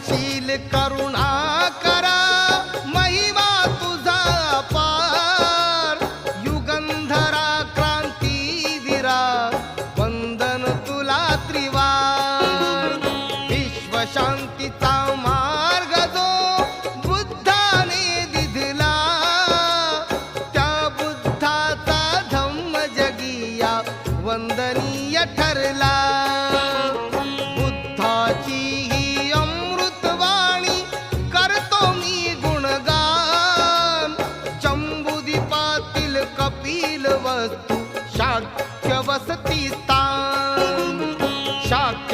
दयाशील करुणा करा महिमा तुझा अपार युगंधरा क्रांतीवीरा वंदन तुला त्रिवार विश्वशांतीचा मार्ग जो बुद्धाने दिधला त्या बुद्धाचा धम्म जगिया वंदनीय ठरला बुद्धाची ही अमृतवाणी करतो मी गुणगान जम्बूद्वीपातील कपिल वस्तू शाक्य वसती स्थान शाक्य